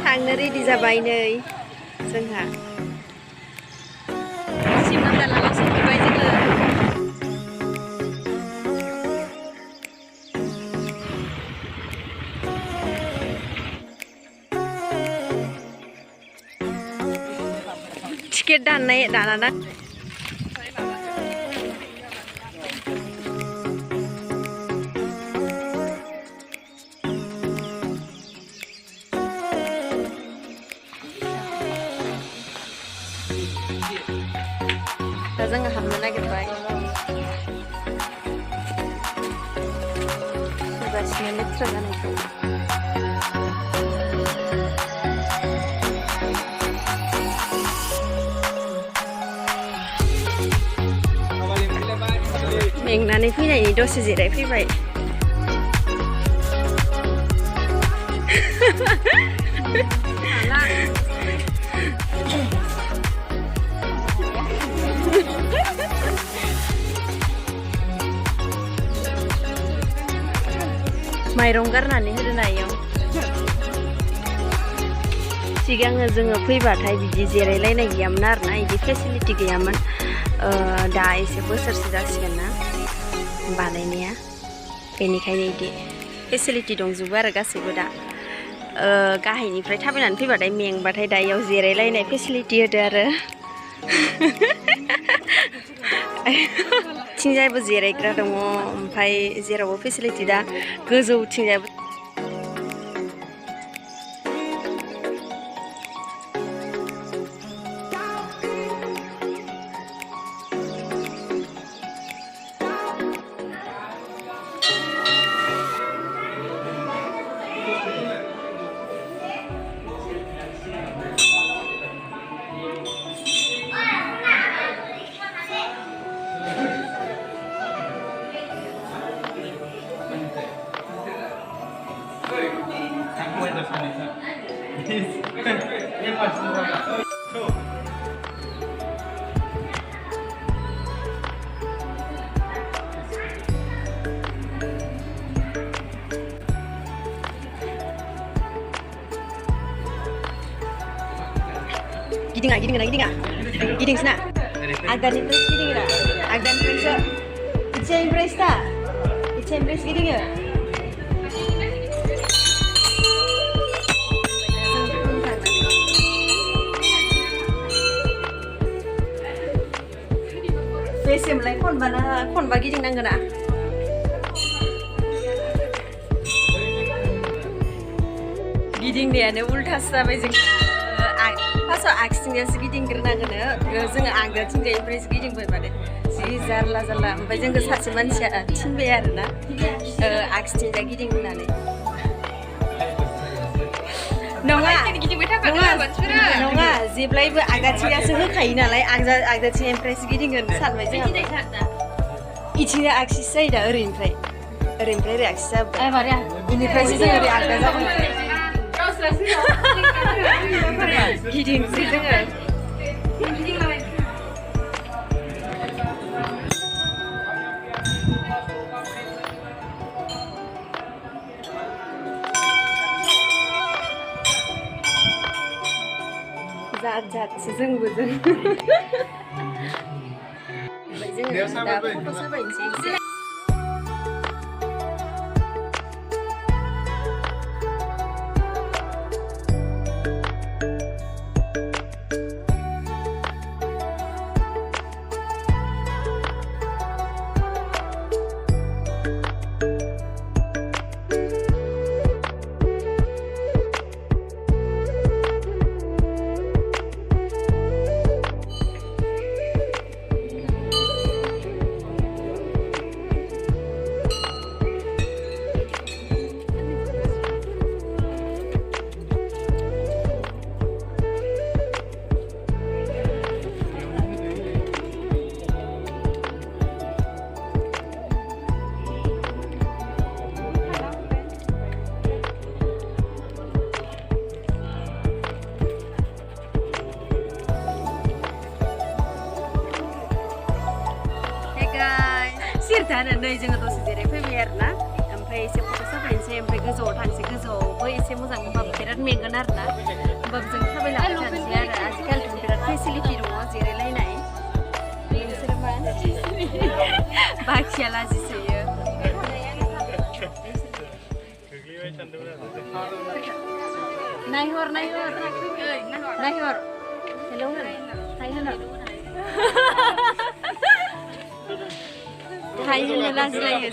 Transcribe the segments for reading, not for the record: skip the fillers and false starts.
थांनो रेडि जाबाय नै जोंहा सिमला दालाङाव सफैबाय जोङो टिकेट दाना दा जोङो हाबनो नागिरबाय नुगासिनो लेथ्रा जानायखौ मेंनानै फैनायनि दसे जिरायफैबाय माइरं गारनानै होदो नायाव सिगाङो जोङो फैबाथाय बिदि जिरायलायनाय गैयामोन आरोना बिदि फेसिलिटि गैयामोन दा एसे बोसोरसे जासिगोन ना बानायनाया बेनिखायनो बिदि फेसिलिटि दंजोबो आरो गासैबो दा गाहायनिफ्राय थाबायनानै फैबाथाय मेंबाथाय दा इयाव जिरायलायनाय फेसिलिटि होदो आरो थिंजायबो जिरायग्रा दङ ओमफ्राय जेरावबो फेसिलिटि दा गोजौथिंजायबो गिदिंसना आगदानिफ्राय गिदिङोना आगदानिफ्रायसो इथिंनिफ्रायसो दा इथिंनिफ्रायसो गिदिङो बेसेमलाय खनबा गिदिंनांगोना गिदिंनायानो उल्थासो जाबाय जोंहा फार्स्टआव आगसिथिंजायसो गिदिंग्रोनांगोनो जोङो आगदाथिंजायनिफ्रायसो गिदिंबाय माने जि जारला ओमफ्राय जोंखौ सासे मानसिया थिनबाय आरोना आगसिथिंजाय गिदिं होननानै नङा जेब्लायबो आगदाथिंजायसो होखायो नालाय आगदाथिंजायनिफ्रायसो गिदिंगोन सानबाय जोंहा इथिंजाय आगसिसो जायो दा ओरैनिफ्राय ओरै आगसि जाबाय बेनिफ्रायसो जों ओरै आगदा जाबाय गिदिंसै जोङो जाथसो जोंबो जोङो दा फट' साफायनोसै सिरथानो नै जोङो दसे जिरायफैबाय आरोना ओमफ्राय एसे फट' साफायनोसै ओमफ्राय गोजौआव थांसै गोजौआवबो एसे एसे मोजां होमबाबो बिराद मेंगोन आरोना होमबाबो जों थाबायलांबाय थानोसै आरो आजिखालिथ' बिराद फेसिलिटि दङ जिरायलायनाय नोंसोरो मा बाखिया लाजिसोयो नायहर हेलौ हाय होनो हाय होनो लाजिलायो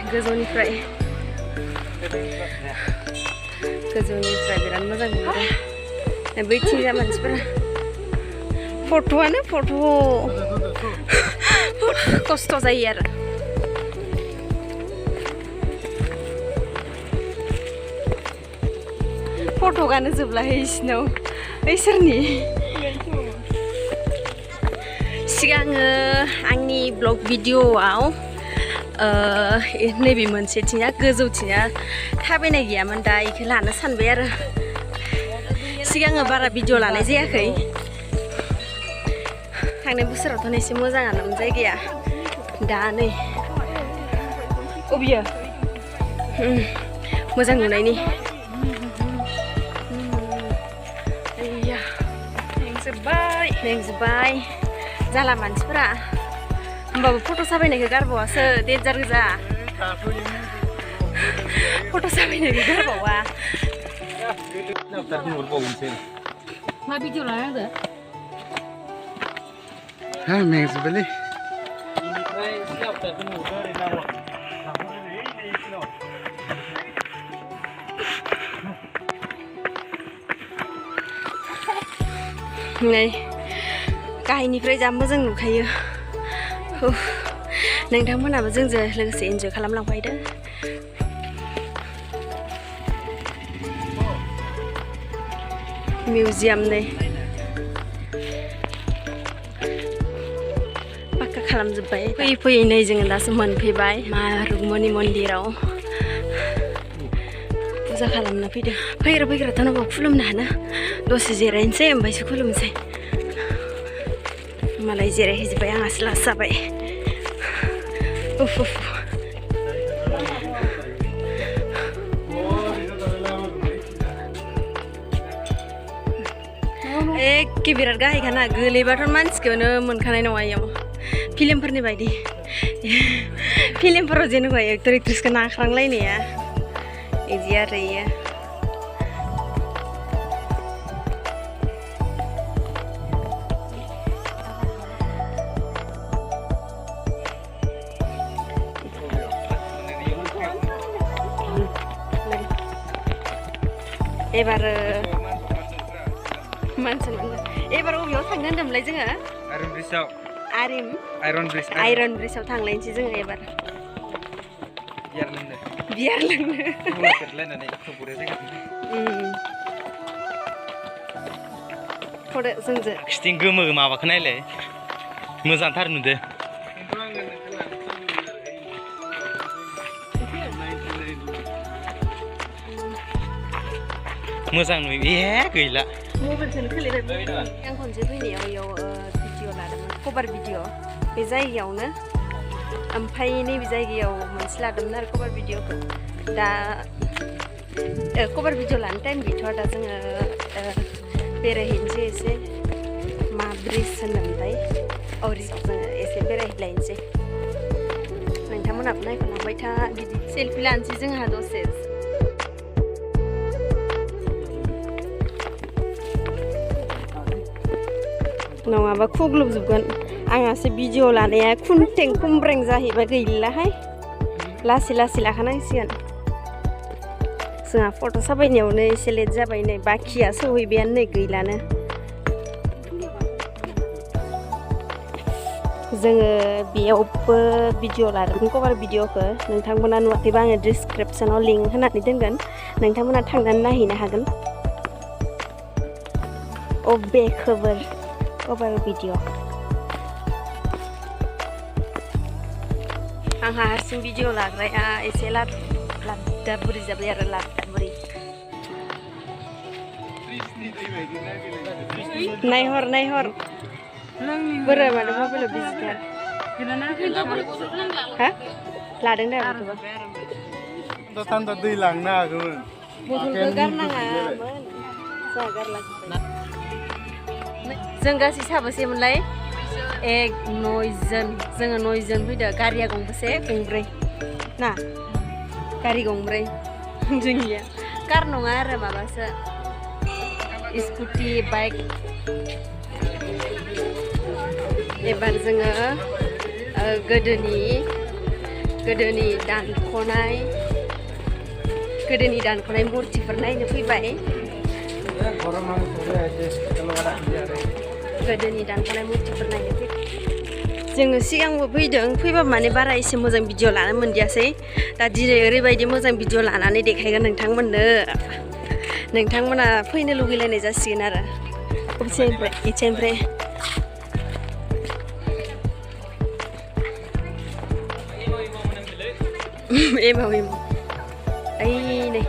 गोजौनिफ्राय बिराद मोजां नुदों बैथिंजा मानसिफोरा फट'आनो फट' खस्थ' जायो आरो फट'आनो जोबलाहाय बिसिनाव इसोरनि सिगाङो आंनि ब्लग भिडिअ'आव नैबे मोनसेथिंया गोजौथिंया थाबायनाय गैयामोन दा इखौ लानो सानबाय आरो सिगाङो बारा भिडिअ लानाय जायाखै थांनाय बोसोरावथ' एसे मोजाङानोमोन जायगाया दा नै अबियो मोजां नुनायनि मेंजोब्बाय जाला मानसिफोरा होमबाबो फट' साफायनायखौ गारबावासो डेन्जार गोजा फट' साफायनायखौ गारबावा मा भिडिअ लानांगौ मेंजोब्बायलै नै गाहायनिफ्राय जा मोजां नुखायो नोंथांमोनाबो जोंजों लोगोसे एन्जय खालामलांफायदो मिउजियाम नै पाक्का खालामजोब्बाय फैयै नै जोङो दासो मोनफैबाय मा रुक्मनि मन्दिराव फुजा खालामनो फैदों फैग्राथ' न'आव खुलुमनो हानो दसे जिरायनोसै ओमफ्रायसो खुलुमनोसै मालाय जिरायहैजोब्बाय आंहासो लास जाबाय एखे बिराद गाहायखाना गोलैबाथ' मानसिखौनो मोनखानाय नङा इयाव फिल्मफोरनि बायदि फिल्मफोराव जेनेबा एक्टर एक्ट्रेसखौ नाख्रांलायनाया बिदि आरो इयो एबार एबार अबेयाव थांनो होनदोंमोनलाय जोङो आयरन ब्रिजआव थांलायनोसै जोङो एबार बियार लोंनो फट' जोंजों खिथिं गोमो माबाखौ नायलाय मोजांथार नुदो मोजां नुयो गैला मबाइलखौनो खोलिबाय आं खनसे फैनायाव इयाव भिडिअ लादोंमोन कभार भिडिअ बे जायगायावनो ओमफ्राय नैबे जायगायाव मोनसे लादोंमोन आरो कभार भिडिअखौ दा कभार भिडिअ लानो टाइम गैथ'आ दा जोङो बेरायहैनोसै एसे मा ब्रिज होनोमोनलाय रिजआव जोङो एसे बेरायहैलायनोसै नोंथांमोनहाबो नायख'लांबाय था बिदि सेल्फि लानोसै जोंहा दसे नङाबा खुग्लुबजोबगोन आंहासो भिडिअ लानाया खुन्थें खुमब्रें जाहैबाय गैलाहाय लासै लाखानांसिगोन जोंहा फट' साफायनायावनो एसे लेट जाबाय नै बाखिया सौहैबायानो नै गैलानो जोङो बेयावबो भिडिअ लादोंमोन कभार भिडिअखौ नोंथांमोना नुवाखैबा आङो डिसक्रिपसनाव लिंक होनानै दोनगोन नोंथांमोना थांनानै नायहैनो हागोन बे खबर over video आंहा हारसिं भिडिअ लाग्राया एसे लाद्दा बुरि जाबाय आरो लाद्दा बुरि नायहर बोरै मानो मबाइलाव बिजिथार हा लादों दा गथ'बा थान्दा दै लांनो हागौमोन बथलखौ गारनाङामोन जोंहा गारलाजोब्बाय जों गासै साबेसेमोनलाय एक नयजन जोङो नयजन फैदो गारिया गंबेसे गंब्रै ना गारि गंब्रै जोंनिया कार नङा आरो माबासो स्कुटि बाइक एबार जोङो गोदोनि दानख'नाय मुर्तिफोर नायनो फैबाय गोदोनि दानख'नाय मुर्तिफोर नायनो फैबाय जोङो सिगांबो फैबा माने बारा एसे मोजां भिडिअ लानो मोनदियासै दा दिनै ओरैबायदि मोजां भिडिअ लानानै देखायगोन नोंथांमोननो नोंथांमोना फैनो लुगैलायनाय जासिगोन आरो इथिंनिफ्राय एमाव ओइ नै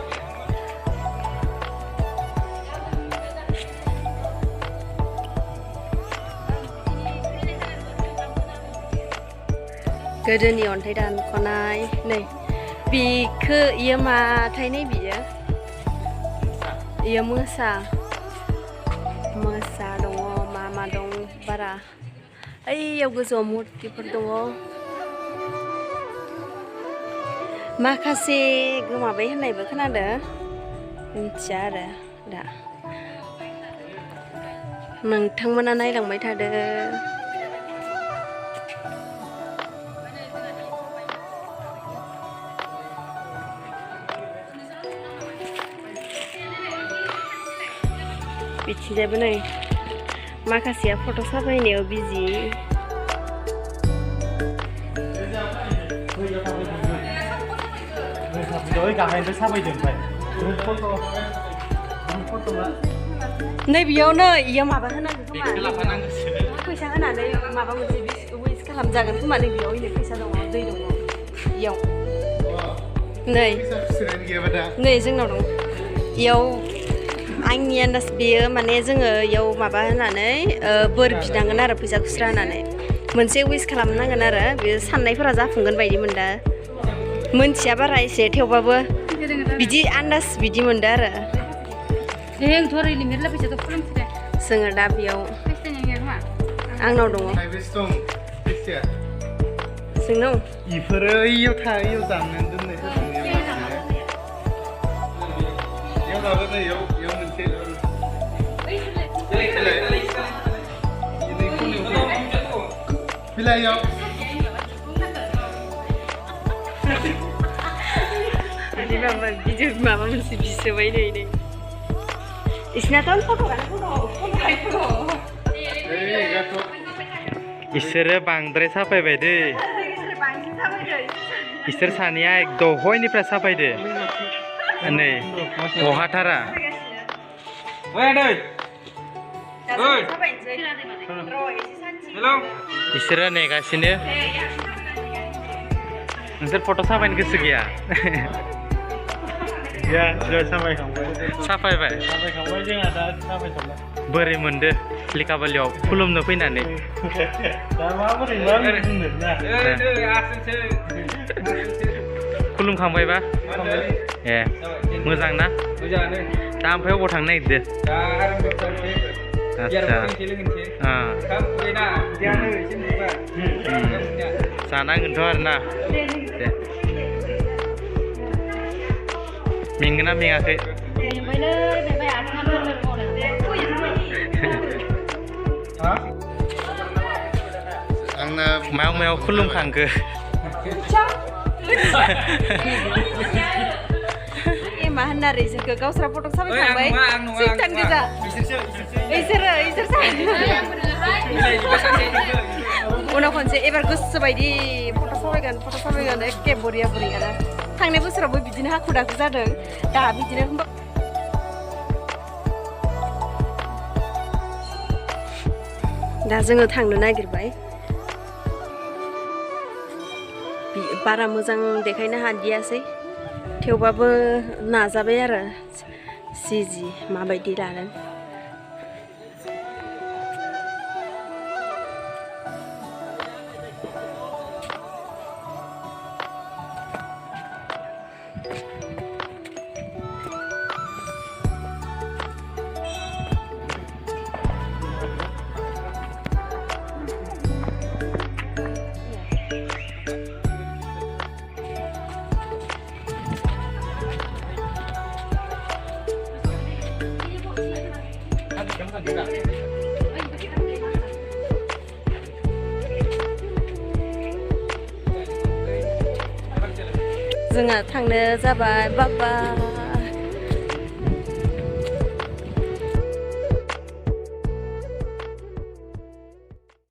गोदोनि अन्थाइ दानख'नाय नै बिखो इयो माथाय नै बियो मोसा दङ मा दं बारा ओइयाव गोजौआव मुर्तिफोर दङ माखासे गोमाबाय होननायबो खोनादो मिथिया आरो दा नोंथांमोना नायलांबाय थादो बिथिंजायबो नै माखासेया फट' साफायनायाव बिजि नै बेयावनो इयाव माबा होनांगौ खोमा फैसा होनानै माबा मोनसे उइस खालामजागोन खोमा नै बेयाव इनो फैसा दङ दै दङ इयाव नै जोंनाव दं इयाव आंनि आन्दाज बेयो माने जोङो इयाव माबा होनानै बोर बिनांगोन आरो फैसा खुस्रा होनानै मोनसे उइस खालामनांगोन आरो बे साननायफोरा जाफुंगोन बायदि मोनदा मोनथिया बारा एसे थेवबाबो बिदि आन्दाज बिदि मोनदो आरो जोङो दा बेयाव आंनाव दङ जोंनाव इफोरो इयाव दाननानै दोननाय माबा मोनसे बिसोबाय नै इसनाथ' इसोरो बांद्राय साफायबाय दै इसोर सानैया दहयनिफ्राय साफायदो नै बहाथारा इसोरो नेगासिनो नोंसोर फट' साफायनो गोसो गैया साफायबाय बोरै मोनदो लिकाबालियाव खुलुमनो फैनानै खुलुमखांबायबा ए मोजां ना दा ओमफ्राय अबाव थांनो नागिरदो जानांगोनथ' आरो ना दे मेंगोना मेङाखै आंना मायाव खुलुमखांखो मा होनना इसोरखौ गावस्रा फट' साफायखांबाय सैथान गोजा इसोर उनाव खनसे एबार गोसो बायदि फट' साफायगोन एखे बरिया बरियाना थांनाय बोसोरावबो बिदिनो हाखु दाखु जादों दा बिदिनो दा जोङो थांनो नागिरबाय बारा मोजां देखायनो हादियासै थेवबाबो नाजाबाय आरो जि माबायदि लादों जोंहा थांनो जाबाय बाबा